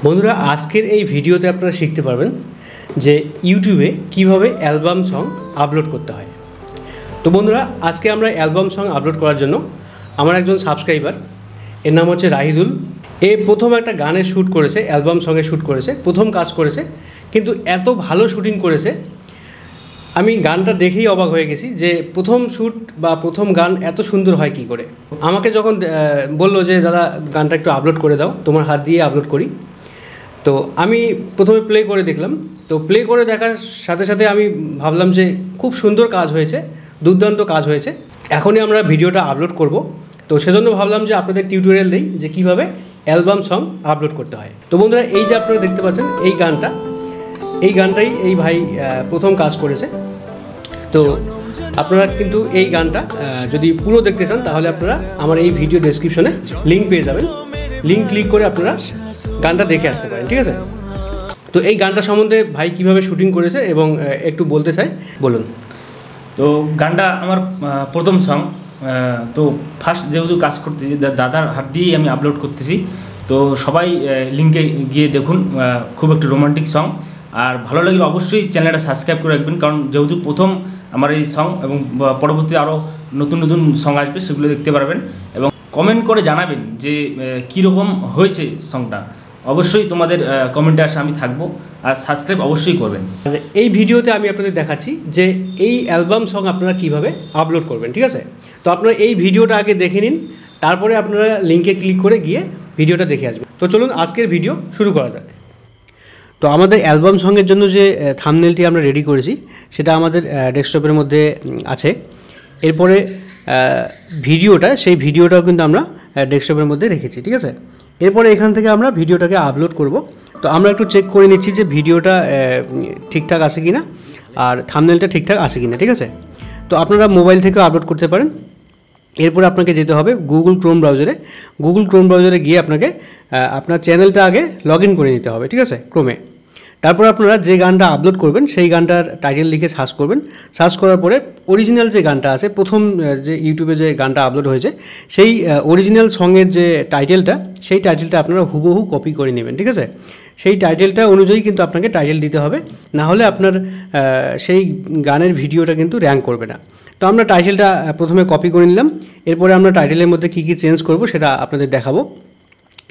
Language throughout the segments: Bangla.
বন্ধুরা আজকের এই ভিডিওতে আপনারা শিখতে পারবেন যে ইউটিউবে কিভাবে অ্যালবাম সং আপলোড করতে হয়। তো বন্ধুরা আজকে আমরা অ্যালবাম সং আপলোড করার জন্য আমার একজন সাবস্ক্রাইবার, এর নাম হচ্ছে রাহিদুল। প্রথম একটা গানের শ্যুট করেছে, অ্যালবাম সঙ্গে শ্যুট করেছে, প্রথম কাজ করেছে, কিন্তু এত ভালো শ্যুটিং করেছে আমি গানটা দেখেই অবাক হয়ে গেছি যে প্রথম শ্যুট বা প্রথম গান এত সুন্দর হয় কি করে। আমাকে যখন বললো যে দাদা গানটা একটু আপলোড করে দাও, তোমার হাত দিয়ে আপলোড করি, তো আমি প্রথমে প্লে করে দেখলাম। তো প্লে করে দেখার সাথে সাথে আমি ভাবলাম যে খুব সুন্দর কাজ হয়েছে, দুর্দান্ত কাজ হয়েছে, এখনই আমরা ভিডিওটা আপলোড করব। তো সেজন্য ভাবলাম যে আপনাদের টিউটোরিয়াল দিই যে কীভাবে অ্যালবাম সং আপলোড করতে হয়। তো বন্ধুরা এই যে আপনারা দেখতে পাচ্ছেন এই গানটাই এই ভাই প্রথম কাজ করেছে। তো আপনারা কিন্তু এই গানটা যদি পুরো দেখতে চান তাহলে আপনারা আমার এই ভিডিও ডেসক্রিপশনে লিঙ্ক পেয়ে যাবেন, লিঙ্ক ক্লিক করে আপনারা গানটা দেখে আসতে পারেন, ঠিক আছে। তো এই গানটা সম্বন্ধে ভাই কিভাবে শুটিং করেছে এবং একটু বলতে চাই, বলুন। তো গানটা আমার প্রথম সং। তো ফার্স্ট যেহেতু কাজ করতেছি দাদার হাত দিয়েই আমি আপলোড করতেছি। তো সবাই লিঙ্কে গিয়ে দেখুন, খুব একটা রোমান্টিক সং। আর ভালো লাগলে অবশ্যই চ্যানেলটা সাবস্ক্রাইব করে রাখবেন, কারণ যেহেতু প্রথম আমার এই সং এবং পরবর্তী আরও নতুন নতুন সং আসবে, সেগুলো দেখতে পারবেন। এবং কমেন্ট করে জানাবেন যে কীরকম হয়েছে সংটা। অবশ্যই তোমাদের কমেন্টে আসে আমি থাকবো, আর সাবস্ক্রাইব অবশ্যই করবেন। এই ভিডিওতে আমি আপনাদের দেখাচ্ছি যে এই অ্যালবাম সং আপনারা কীভাবে আপলোড করবেন, ঠিক আছে। তো আপনারা এই ভিডিওটা আগে দেখে নিন, তারপরে আপনারা লিঙ্কে ক্লিক করে গিয়ে ভিডিওটা দেখে আসবেন। তো চলুন আজকের ভিডিও শুরু করা যাক। তো আমাদের অ্যালবাম সঙ্গের জন্য যে থাম্বনেলটি আমরা রেডি করেছি সেটা আমাদের ডেস্কটপের মধ্যে আছে। এরপরে সেই ভিডিওটাও কিন্তু আমরা ডেস্কটপের মধ্যে রেখেছি, ঠিক আছে। এরপরে এখান থেকে আমরা ভিডিওটাকে আপলোড করব। তো আমরা একটু চেক করে নিচ্ছি যে ভিডিওটা ঠিকঠাক আছে কিনা আর থাম্বনেলটা ঠিকঠাক আছে কিনা, ঠিক আছে। তো আপনারা মোবাইল থেকেও আপলোড করতে পারেন। এরপরে আপনাকে যেতে হবে গুগল ক্রোম ব্রাউজারে গিয়ে আপনাকে আপনার চ্যানেলটা আগে লগ ইন করে নিতে হবে, ঠিক আছে, ক্রোমে। তারপর আপনারা যে গানটা আপলোড করবেন সেই গানটার টাইটেল লিখে সার্চ করবেন। সার্চ করার পরে অরিজিনাল যে গানটা আছে, প্রথম যে ইউটিউবে যে গানটা আপলোড হয়েছে সেই অরিজিনাল সঙের যে টাইটেলটা, সেই টাইটেলটা আপনারা হুবহু কপি করে নেবেন, ঠিক আছে। সেই টাইটেলটা অনুযায়ী কিন্তু আপনাকে টাইটেল দিতে হবে, না হলে আপনার সেই গানের ভিডিওটা কিন্তু র্যাঙ্ক করবে না। তো আমরা টাইটেলটা প্রথমে কপি করে নিলাম। এরপরে আমরা টাইটেলের মধ্যে কী কী চেঞ্জ করব সেটা আপনাদের দেখাবো।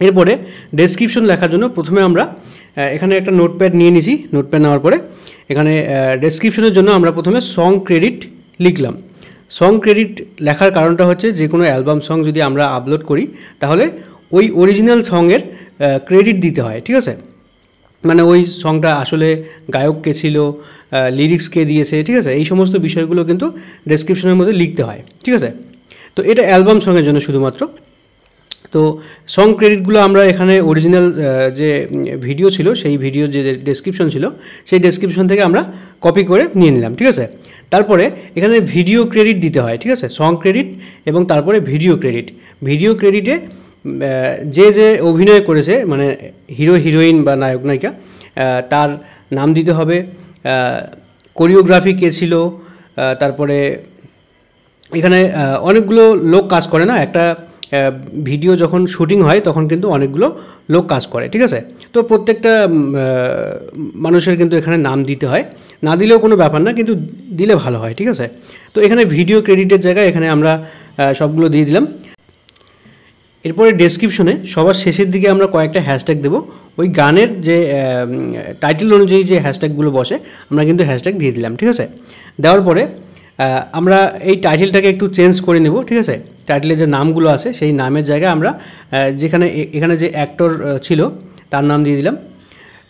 এরপরে ডেসক্রিপশন লেখার জন্য প্রথমে আমরা এখানে একটা নোটপ্যাড নিয়ে নিছি। নোটপ্যাড নেওয়ার পরে এখানে ডেসক্রিপশনের জন্য আমরা প্রথমে সং ক্রেডিট লিখলাম। সং ক্রেডিট লেখার কারণটা হচ্ছে যে কোনো অ্যালবাম সং যদি আমরা আপলোড করি তাহলে ওই অরিজিনাল সঙের ক্রেডিট দিতে হয়, ঠিক আছে। মানে ওই সংটা আসলে গায়ক কে ছিল, লিরিক্স কে দিয়েছে, ঠিক আছে, এই সমস্ত বিষয়গুলো কিন্তু ডেসক্রিপশনের মধ্যে লিখতে হয়, ঠিক আছে। তো এটা অ্যালবাম সঙের জন্য শুধুমাত্র। তো সং ক্রেডিটগুলো আমরা এখানে অরিজিনাল যে ভিডিও ছিল সেই ভিডিওর যে ডেসক্রিপশন ছিল সেই ডেসক্রিপশন থেকে আমরা কপি করে নিয়ে নিলাম, ঠিক আছে। তারপরে এখানে ভিডিও ক্রেডিট দিতে হয়, ঠিক আছে, সং ক্রেডিট এবং তারপরে ভিডিও ক্রেডিটে যে অভিনয় করেছে, মানে হিরো হিরোইন বা নায়ক নায়িকা, তার নাম দিতে হবে, কোরিওগ্রাফি কে ছিল, তারপরে এখানে অনেকগুলো লোক কাজ করে না, একটা ভিডিও যখন শুটিং হয় তখন কিন্তু অনেকগুলো লোক কাজ করে, ঠিক আছে। তো প্রত্যেকটা মানুষের কিন্তু এখানে নাম দিতে হয়, না দিলেও কোনো ব্যাপার না, কিন্তু দিলে ভালো হয়, ঠিক আছে। তো এখানে ভিডিও ক্রেডিটের জায়গায় এখানে আমরা সবগুলো দিয়ে দিলাম। এরপরে ডেসক্রিপশনে সবার শেষের দিকে আমরা কয়েকটা হ্যাশট্যাগ দেবো। ওই গানের যে টাইটেল অনুযায়ী যে হ্যাশট্যাগুলো বসে আমরা কিন্তু হ্যাশট্যাগ দিয়ে দিলাম, ঠিক আছে। দেওয়ার পরে আমরা এই টাইটেলটাকে একটু চেঞ্জ করে নেব, ঠিক আছে। টাইটেলের যে নামগুলো আছে সেই নামের জায়গায় আমরা এখানে যে অ্যাক্টর ছিল তার নাম দিয়ে দিলাম।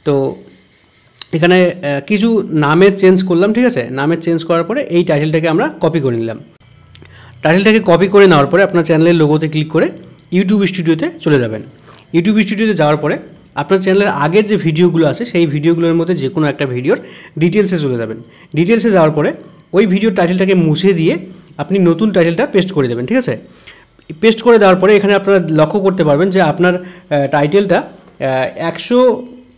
তো এখানে কিছু নামের চেঞ্জ করলাম, ঠিক আছে। নামের চেঞ্জ করার পরে এই টাইটেলটাকে আমরা কপি করে নিলাম। টাইটেলটাকে কপি করে নেওয়ার পরে আপনার চ্যানেলের লোগোতে ক্লিক করে ইউটিউব স্টুডিওতে চলে যাবেন। ইউটিউব স্টুডিওতে যাওয়ার পরে আপনার চ্যানেলের আগের যে ভিডিওগুলো আছে সেই ভিডিওগুলোর মধ্যে যে কোনো একটা ভিডিওর ডিটেলসে চলে যাবেন। ডিটেলসে যাওয়ার পরে ওই ভিডিওর টাইটেলটাকে মুছে দিয়ে আপনি নতুন টাইটেলটা পেস্ট করে দেবেন, ঠিক আছে। পেস্ট করে দেওয়ার পরে এখানে আপনারা লক্ষ্য করতে পারবেন যে আপনার টাইটেলটা 100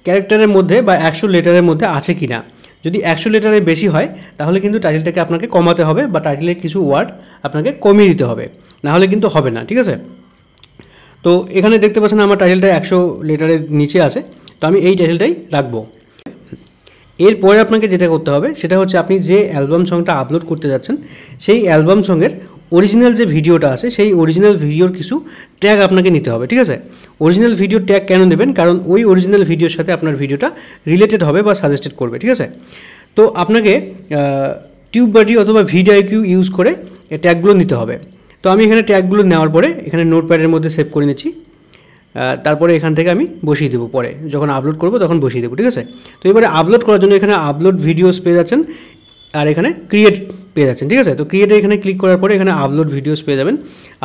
ক্যারেক্টারের মধ্যে বা 100 লেটারের মধ্যে আছে কি না। যদি 100 লেটারের বেশি হয় তাহলে কিন্তু টাইটেলটাকে আপনাকে কমাতে হবে বা টাইটেলের কিছু ওয়ার্ড আপনাকে কমিয়ে দিতে হবে, না হলে কিন্তু হবে না, ঠিক আছে। তো এখানে দেখতে পাচ্ছেন আমার টাইটেলটা 100 লেটারের নিচে আছে। তো আমি এই টাইটেলটাই রাখবো। এরপরে আপনাকে যেটা করতে হবে সেটা হচ্ছে আপনি যে অ্যালবাম সংটা আপলোড করতে যাচ্ছেন সেই অ্যালবাম সঙ্গের অরিজিনাল যে ভিডিওটা আছে সেই অরিজিনাল ভিডিওর কিছু ট্যাগ আপনাকে নিতে হবে, ঠিক আছে। অরিজিনাল ভিডিও ট্যাগ কেন নেবেন? কারণ ওই অরিজিনাল ভিডিওর সাথে আপনার ভিডিওটা রিলেটেড হবে বা সাজেস্টেড করবে, ঠিক আছে। তো আপনাকে টিউববাডি অথবা ভিডিআইকিউ ইউজ করে এই ট্যাগগুলো নিতে হবে। তো আমি এখানে ট্যাগগুলো নেওয়ার পরে এখানে নোটপ্যাডের মধ্যে সেভ করে নিচ্ছি। তারপরে এখান থেকে আমি বসিয়ে দেবো, পরে যখন আপলোড করব তখন বসিয়ে দেবো, ঠিক আছে। তো এবারে আপলোড করার জন্য এখানে আপলোড ভিডিওস পেয়ে যাচ্ছেন আর এখানে ক্রিয়েট পেয়ে যাচ্ছেন, ঠিক আছে। তো ক্রিয়েটে এখানে ক্লিক করার পরে এখানে আপলোড ভিডিওস পেয়ে যাবেন।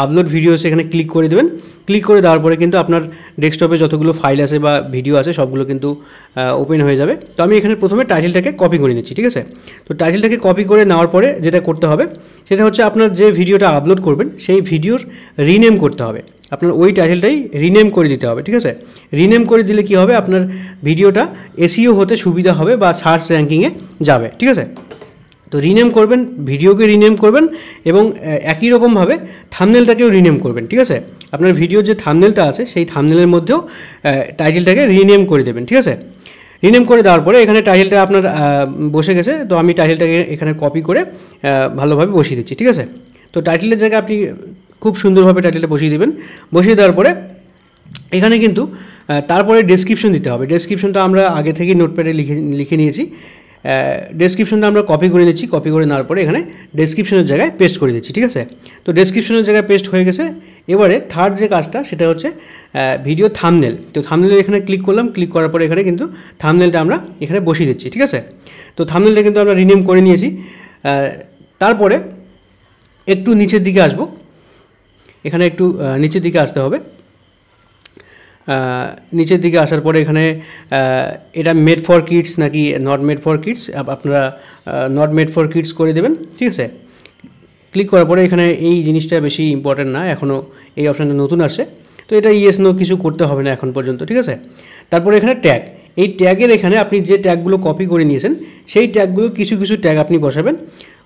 আপলোড ভিডিওস এখানে ক্লিক করে দেবেন। ক্লিক করে দেওয়ার পরে কিন্তু আপনার ডেস্কটপে যতগুলো ফাইল আছে বা ভিডিও আছে সবগুলো কিন্তু ওপেন হয়ে যাবে। তো আমি এখানে প্রথমে টাইটেলটাকে কপি করে নিচ্ছি, ঠিক আছে। তো টাইটেলটাকে কপি করে নেওয়ার পরে যেটা করতে হবে সেটা হচ্ছে আপনার যে ভিডিওটা আপলোড করবেন সেই ভিডিওর রিনেম করতে হবে। আপনার ওই টাইটেলটাই রিনেম করে দিতে হবে, ঠিক আছে। রিনেম করে দিলে কি হবে, আপনার ভিডিওটা এসইও হতে সুবিধা হবে বা সার্চ র্যাঙ্কিংয়ে যাবে, ঠিক আছে। তো রিনেম করবেন, ভিডিওকে রিনেম করবেন এবং একই রকমভাবে থাম্বনেলটাকেও রিনেম করবেন, ঠিক আছে। আপনার ভিডিওর যে থাম্বনেলটা আছে সেই থাম্বনেলের মধ্যেও টাইটেলটাকে রিনেম করে দেবেন, ঠিক আছে। রিনেম করে দেওয়ার পরে এখানে টাইটেলটা আপনার বসে গেছে। তো আমি টাইটেলটাকে এখানে কপি করে ভালোভাবে বসিয়ে দিচ্ছি, ঠিক আছে। তো টাইটেলের জায়গায় আপনি খুব সুন্দরভাবে টাইটেলটা বসিয়ে দেবেন। বসিয়ে দেওয়ার পরে এখানে কিন্তু তারপরে ডেসক্রিপশন দিতে হবে। ডেসক্রিপশনটা আমরা আগে থেকেই নোটপ্যাডে লিখে নিয়েছি। ডেসক্রিপশনটা আমরা কপি করে নিচ্ছি। কপি করে নেওয়ার পরে এখানে ডেসক্রিপশনের জায়গায় পেস্ট করে দিচ্ছি, ঠিক আছে। তো ডেসক্রিপশনের জায়গায় পেস্ট হয়ে গেছে। এবারে থার্ড যে কাজটা সেটা হচ্ছে ভিডিও থাম্বনেল। তো থাম্বনেল এখানে ক্লিক করলাম। ক্লিক করার পরে এখানে কিন্তু থাম্বনেলটা আমরা এখানে বসিয়ে দিচ্ছি, ঠিক আছে। তো থাম্বনেলটা কিন্তু আমরা রিনেম করে নিয়েছি। তারপরে একটু নিচের দিকে আসবো। এখানে একটু নিচের দিকে আসতে হবে। নিচের দিকে আসার পরে এখানে এটা মেড ফর কিডস নাকি নট মেড ফর কিডস, আপনারা নট মেড ফর কিডস করে দেবেন, ঠিক আছে। ক্লিক করার পরে এখানে এই জিনিসটা বেশি ইম্পর্টেন্ট না, এখনও এই অপশানটা নতুন আসে। তো এটা ইয়েস নো কিছু করতে হবে না এখন পর্যন্ত, ঠিক আছে। তারপরে এখানে ট্যাগ, এই ট্যাগের এখানে আপনি যে ট্যাগগুলো কপি করে নিয়েছেন সেই ট্যাগগুলো কিছু কিছু ট্যাগ আপনি বসাবেন,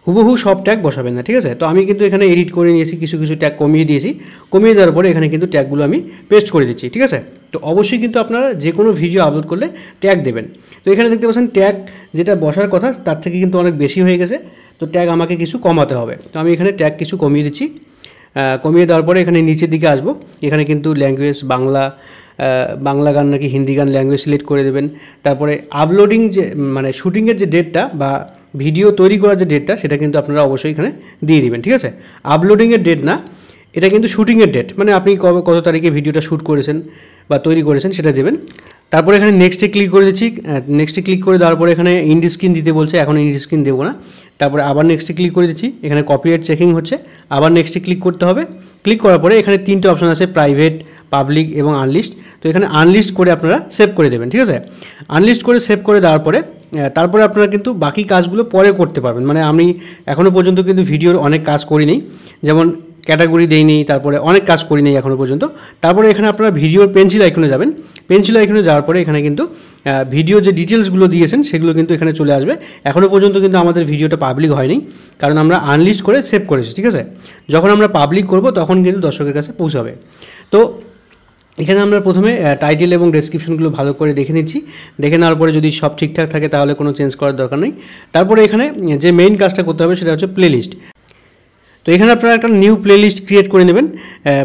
হুবহু সব ট্যাগ বসাবেন না, ঠিক আছে। তো আমি কিন্তু এখানে এডিট করে নিয়েছি, কিছু কিছু ট্যাগ কমিয়ে দিয়েছি। কমিয়ে দেওয়ার পরে এখানে কিন্তু ট্যাগগুলো আমি পেস্ট করে দিচ্ছি, ঠিক আছে। তো অবশ্যই কিন্তু আপনারা যে কোনো ভিডিও আপলোড করলে ট্যাগ দেবেন। তো এখানে দেখতে পাচ্ছেন ট্যাগ যেটা বসার কথা তার থেকে কিন্তু অনেক বেশি হয়ে গেছে। তো ট্যাগ আমাকে কিছু কমাতে হবে। তো আমি এখানে ট্যাগ কিছু কমিয়ে দিচ্ছি। কমিয়ে দেওয়ার পরে এখানে নিচের দিকে আসবো। এখানে কিন্তু ল্যাঙ্গুয়েজ বাংলা গান নাকি হিন্দি গান ল্যাঙ্গুয়েজ সিলেক্ট করে দেবেন। তারপরে আপলোডিং যে মানে শ্যুটিংয়ের যে ডেটটা বা ভিডিও তৈরি করার যে ডেটটা সেটা কিন্তু আপনারা অবশ্যই এখানে দিয়ে দিবেন, ঠিক আছে। আপলোডিংয়ের ডেট না, এটা কিন্তু শ্যুটিংয়ের ডেট, মানে আপনি কত তারিখে ভিডিওটা শ্যুট করেছেন বা তৈরি করেছেন সেটা দেবেন। তারপরে এখানে নেক্সটে ক্লিক করে দিচ্ছি। নেক্সটে ক্লিক করে দেওয়ার পরে এখানে ইন্ড স্ক্রিন দিতে বলছে, এখন ইন্ড স্ক্রিন দেবো না। তারপরে আবার নেক্সটে ক্লিক করে দিচ্ছি। এখানে কপিরাইট চেকিং হচ্ছে, আবার নেক্সটে ক্লিক করতে হবে। ক্লিক করার পরে এখানে তিনটে অপশান আছে, প্রাইভেট, পাবলিক এবং আনলিস্ট। তো এখানে আনলিস্ট করে আপনারা সেভ করে দেবেন, ঠিক আছে। আনলিস্ট করে সেভ করে দেওয়ার পরে তারপরে আপনারা কিন্তু বাকি কাজগুলো পরে করতে পারবেন। মানে আমি এখনও পর্যন্ত কিন্তু ভিডিওর অনেক কাজ করিনি, যেমন ক্যাটাগরি দেইনি, তারপরে অনেক কাজ করি নেই এখনও পর্যন্ত। তারপরে এখানে আপনারা ভিডিওর পেন্সিল আইকনে যাবেন। পেন্সিল আইকনে যাওয়ার পরে এখানে কিন্তু ভিডিও যে ডিটেলসগুলো দিয়েছেন সেগুলো কিন্তু এখানে চলে আসবে। এখনও পর্যন্ত কিন্তু আমাদের ভিডিওটা পাবলিক হয়নি, কারণ আমরা আনলিস্ট করে সেভ করেছি, ঠিক আছে। যখন আমরা পাবলিক করব তখন কিন্তু দর্শকের কাছে পৌঁছাবে। তো এখানে আমরা প্রথমে টাইটেল এবং ডেসক্রিপশনগুলো ভালো করে দেখে নিচ্ছি। দেখে নেওয়ার পরে যদি সব ঠিকঠাক থাকে তাহলে কোনো চেঞ্জ করার দরকার নেই। তারপরে এখানে যে মেইন কাজটা করতে হবে সেটা হচ্ছে প্লেলিস্ট। তো এখানে আপনারা একটা নিউ প্লেলিস্ট ক্রিয়েট করে নেবেন।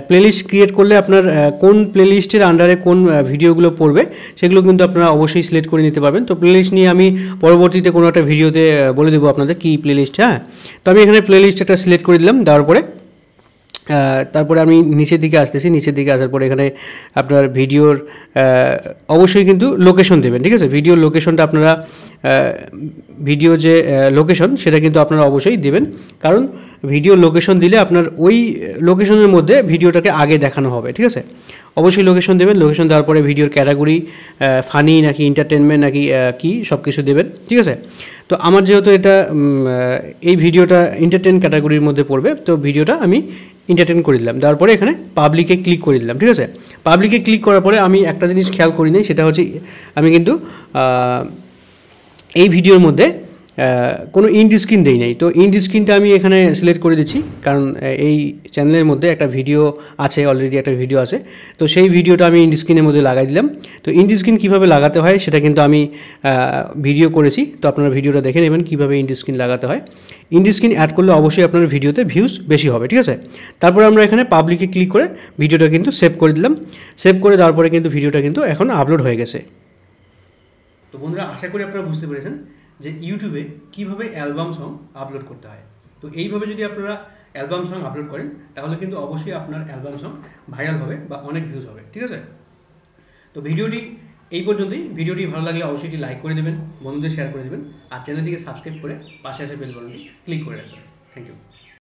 প্লেলিস্ট ক্রিয়েট করলে আপনার কোন প্লেলিস্টের আন্ডারে কোন ভিডিওগুলো পড়বে সেগুলো কিন্তু আপনারা অবশ্যই সিলেক্ট করে নিতে পারবেন। তো প্লেলিস্ট নিয়ে আমি পরবর্তীতে কোনো একটা ভিডিওতে বলে দেবো আপনাদের কী প্লেলিস্ট। হ্যাঁ, তো আমি এখানে প্লেলিস্ট একটা সিলেক্ট করে দিলাম। দেওয়ার পরে তারপরে আমি নিচের দিকে আসতেছি। নিচের দিকে আসার পরে এখানে আপনার ভিডিওর অবশ্যই কিন্তু লোকেশন দেবেন, ঠিক আছে। ভিডিওর লোকেশনটা আপনারা ভিডিও যে লোকেশন সেটা কিন্তু আপনারা অবশ্যই দেবেন, কারণ ভিডিও লোকেশন দিলে আপনার ওই লোকেশনের মধ্যে ভিডিওটাকে আগে দেখানো হবে, ঠিক আছে। অবশ্যই লোকেশন দেবেন। লোকেশন দেওয়ার পরে ভিডিওর ক্যাটাগরি ফানি নাকি এন্টারটেনমেন্ট নাকি কি সব কিছু দেবেন, ঠিক আছে। তো আমার যেহেতু এটা এই ভিডিওটা এন্টারটেন ক্যাটাগরির মধ্যে পড়বে, তো ভিডিওটা আমি এন্টারটেন করে দিলাম। দেওয়ার পরে এখানে পাবলিকে ক্লিক করে দিলাম, ঠিক আছে। পাবলিকে ক্লিক করার পরে আমি একটা জিনিস খেয়াল করি নি, সেটা হচ্ছে আমি কিন্তু এই ভিডিওর মধ্যে কোনো ইন্ড স্ক্রিন দেই নাই। তো ইন্ড স্ক্রিনটা আমি এখানে সিলেক্ট করে দিচ্ছি, কারণ এই চ্যানেলের মধ্যে একটা ভিডিও আছে, অলরেডি একটা ভিডিও আছে। তো সেই ভিডিওটা আমি ইন্ড স্ক্রিনের মধ্যে লাগাই দিলাম। তো ইন্ড স্ক্রিন কীভাবে লাগাতে হয় সেটা কিন্তু আমি ভিডিও করেছি, তো আপনারা ভিডিওটা দেখে নেবেন কীভাবে ইন্ড স্ক্রিন লাগাতে হয়। ইন্ড স্ক্রিন অ্যাড করলে অবশ্যই আপনার ভিডিওতে ভিউজ বেশি হবে, ঠিক আছে। তারপরে আমরা এখানে পাবলিকে ক্লিক করে ভিডিওটা কিন্তু সেভ করে দিলাম। সেভ করে দেওয়ার পরে কিন্তু ভিডিওটা কিন্তু এখন আপলোড হয়ে গেছে। তো বন্ধুরা, আশা করি আপনারা বুঝতে পেরেছেন যে ইউটিউবে কীভাবে অ্যালবাম সং আপলোড করতে হয়। তো এইভাবে যদি আপনারা অ্যালবাম সং আপলোড করেন তাহলে কিন্তু অবশ্যই আপনার অ্যালবাম সং ভাইরাল হবে বা অনেক ভিউজ হবে, ঠিক আছে। তো ভিডিওটি এই পর্যন্তই। ভিডিওটি ভালো লাগলে অবশ্যই এটি লাইক করে দেবেন, বন্ধুদের শেয়ার করে দেবেন, আর চ্যানেলটিকে সাবস্ক্রাইব করে পাশে আসা বেল বাটনটি ক্লিক করে রাখবেন। Thank you.